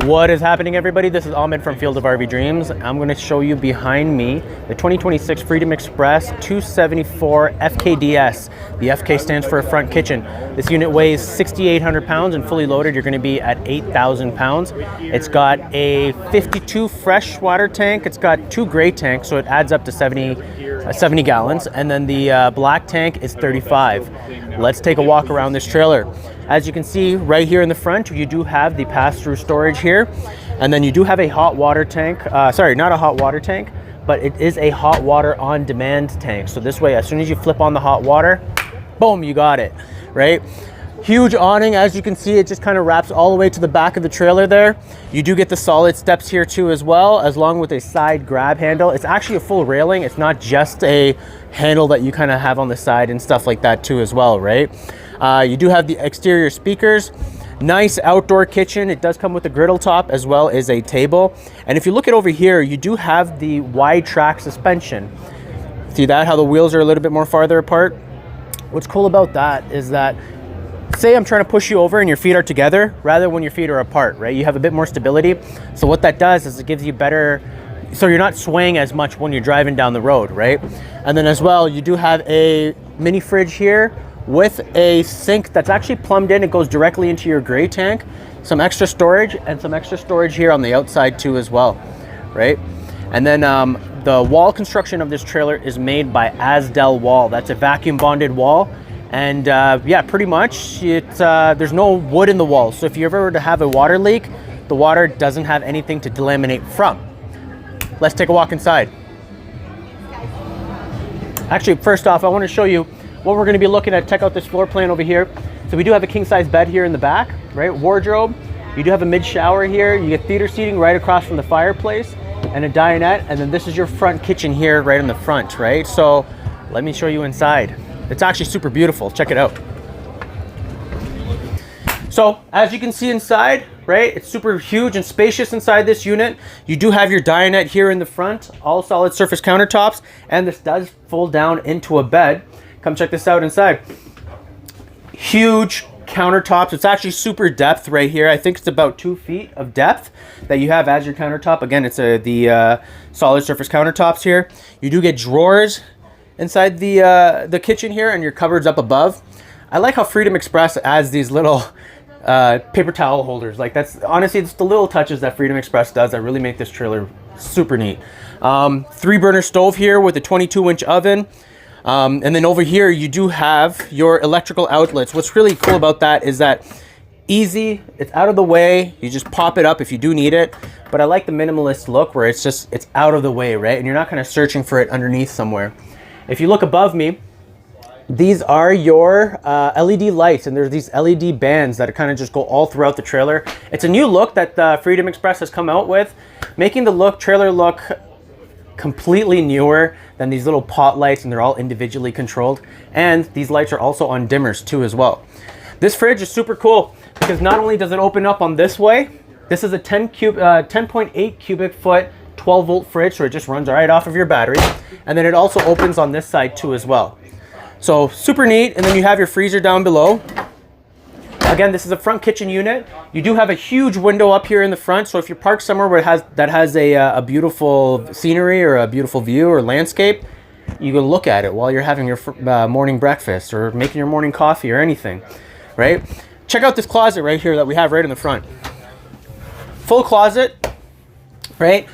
What is happening, everybody? This is Ahmed from Field of RV Dreams. I'm going to show you behind me the 2026 Freedom Express 274 FKDS. The FK stands for front kitchen. This unit weighs 6,800 pounds and fully loaded you're going to be at 8,000 pounds. It's got a 52 fresh water tank. It's got 2 gray tanks, so it adds up to 70 gallons, and then the black tank is 35. Let's take a walk around this trailer. As you can see right here in the front, you do have the pass-through storage here, and then you do have a hot water tank. Sorry, not a hot water tank, but it is a hot water on demand tank. So this way, as soon as you flip on the hot water, boom, you got it, right? Huge awning. As you can see, it just kind of wraps all the way to the back of the trailer there. You do get the solid steps here too as well, as long with a side grab handle. It's actually a full railing. It's not just a handle that you kind of have on the side and stuff like that too as well, right? You do have the exterior speakers. Nice outdoor kitchen. It does come with a griddle top as well as a table. And if you look at over here, you do have the wide track suspension. See that, how the wheels are a little bit more farther apart? What's cool about that is that, say I'm trying to push you over and your feet are together, rather when your feet are apart, right? You have a bit more stability. So what that does is it gives you better, so you're not swaying as much when you're driving down the road, right? And then as well, you do have a mini fridge here with a sink that's actually plumbed in. It goes directly into your gray tank. Some extra storage and some extra storage here on the outside too as well, right? And then the wall construction of this trailer is made by Asdel Wall. That's a vacuum bonded wall. And yeah, pretty much there's no wood in the wall. So if you ever were to have a water leak, the water doesn't have anything to delaminate from. Let's take a walk inside. Actually, first off, I want to show you what we're going to be looking at. Check out this floor plan over here. So we do have a king size bed here in the back, right? Wardrobe. You do have a mid shower here. You get theater seating right across from the fireplace and a dinette. And then this is your front kitchen here right in the front, right? So let me show you inside. It's actually super beautiful. Check it out. So as you can see inside, right, it's super huge and spacious inside this unit. You do have your dinette here in the front, all solid surface countertops, and this does fold down into a bed. Come check this out inside. Huge countertops. It's actually super depth right here. I think it's about 2 feet of depth that you have as your countertop. Again, it's the solid surface countertops here. You do get drawers inside the kitchen here, and your cupboards up above. I like how Freedom Express adds these little paper towel holders. Like, that's honestly, it's the little touches that Freedom Express does that really make this trailer super neat. 3 burner stove here with a 22-inch oven. And then over here, you do have your electrical outlets. What's really cool about that is that easy, it's out of the way. You just pop it up if you do need it. But I like the minimalist look where it's out of the way, right? And you're not kind of searching for it underneath somewhere. If you look above me, these are your LED lights, and there's these LED bands that kind of just go all throughout the trailer. It's a new look that Freedom Express has come out with, making the trailer look completely newer than these little pot lights, and they're all individually controlled. And these lights are also on dimmers too as well. This fridge is super cool because not only does it open up on this way, this is a 10.8 cubic foot 12 volt fridge, so it just runs right off of your battery. And then it also opens on this side too as well. So super neat. And then you have your freezer down below. Again, this is a front kitchen unit. You do have a huge window up here in the front. So if you're parked somewhere where that has a beautiful scenery or a beautiful view or landscape, you can look at it while you're having your morning breakfast or making your morning coffee or anything, right? Check out this closet right here that we have right in the front. Full closet, right?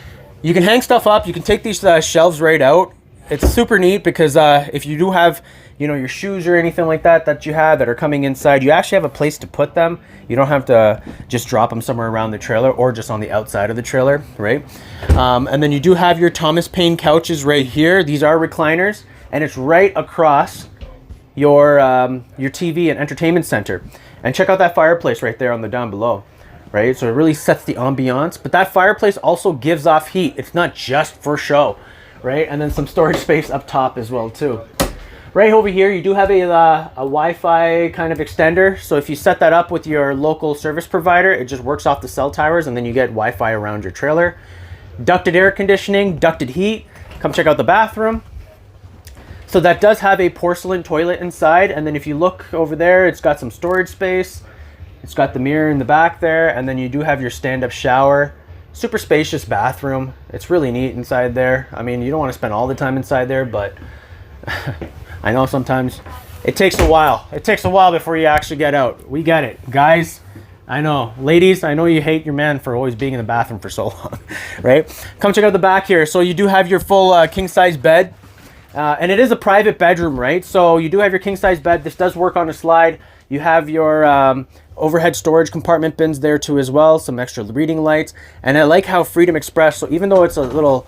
You can hang stuff up. You can take these shelves right out. It's super neat because if you do have, your shoes or anything like that you have that are coming inside, you actually have a place to put them. You don't have to just drop them somewhere around the trailer or just on the outside of the trailer, right? And then you do have your Thomas Paine couches right here. These are recliners, and it's right across your TV and entertainment center. And check out that fireplace right there on the down below. Right, so it really sets the ambiance, but that fireplace also gives off heat. It's not just for show, right? And then some storage space up top as well too. Right over here, you do have a Wi-Fi kind of extender. So if you set that up with your local service provider, it just works off the cell towers, and then you get Wi-Fi around your trailer. Ducted air conditioning, ducted heat. Come check out the bathroom. So that does have a porcelain toilet inside, and then if you look over there, it's got some storage space. It's got the mirror in the back there, and then you do have your stand-up shower. Super spacious bathroom. It's really neat inside there. I mean, you don't want to spend all the time inside there, but I know sometimes it takes a while. It takes a while before you actually get out. We get it. Guys, I know. Ladies, I know you hate your man for always being in the bathroom for so long, right? Come check out the back here. So you do have your full king-size bed. And it is a private bedroom, right? So you do have your king-size bed. This does work on a slide. You have your overhead storage compartment bins there too as well. Some extra reading lights. And I like how Freedom Express, so even though it's a little,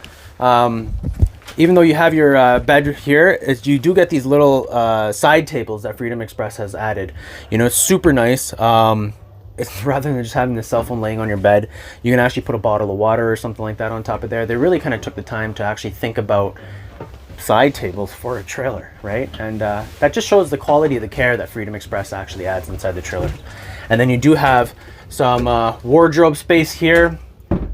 even though you have your bed here, you do get these little side tables that Freedom Express has added. You know, it's super nice. It's rather than just having the cell phone laying on your bed, you can actually put a bottle of water or something like that on top of there. They really kind of took the time to actually think about side tables for a trailer, right? And that just shows the quality of the care that Freedom Express actually adds inside the trailer. And then you do have some wardrobe space here.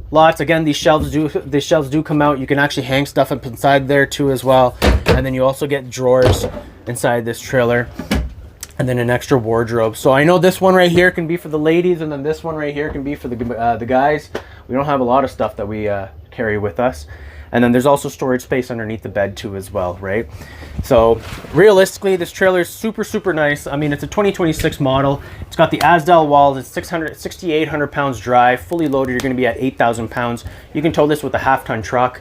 Lots. Again, these shelves do come out. You can actually hang stuff up inside there too as well. And then you also get drawers inside this trailer. And then an extra wardrobe. So I know this one right here can be for the ladies, and then this one right here can be for the guys. We don't have a lot of stuff that we carry with us. And then there's also storage space underneath the bed too as well, right? So realistically, this trailer is super, super nice. I mean, it's a 2026 model. It's got the Asdel walls. It's 6,800 pounds dry, fully loaded. You're gonna be at 8,000 pounds. You can tow this with a half-ton truck.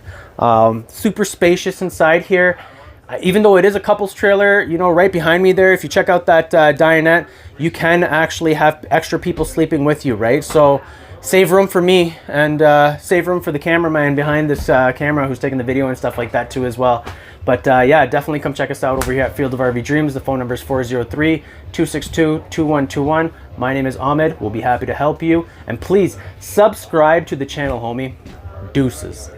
Super spacious inside here. Even though it is a couple's trailer, you know, right behind me there, if you check out that dinette, you can actually have extra people sleeping with you, right? So save room for me, and save room for the cameraman behind this camera who's taking the video and stuff like that too as well. But yeah, definitely come check us out over here at Field of RV Dreams. The phone number is 403-262-2121. My name is Ahmed. We'll be happy to help you. And please subscribe to the channel, homie. Deuces.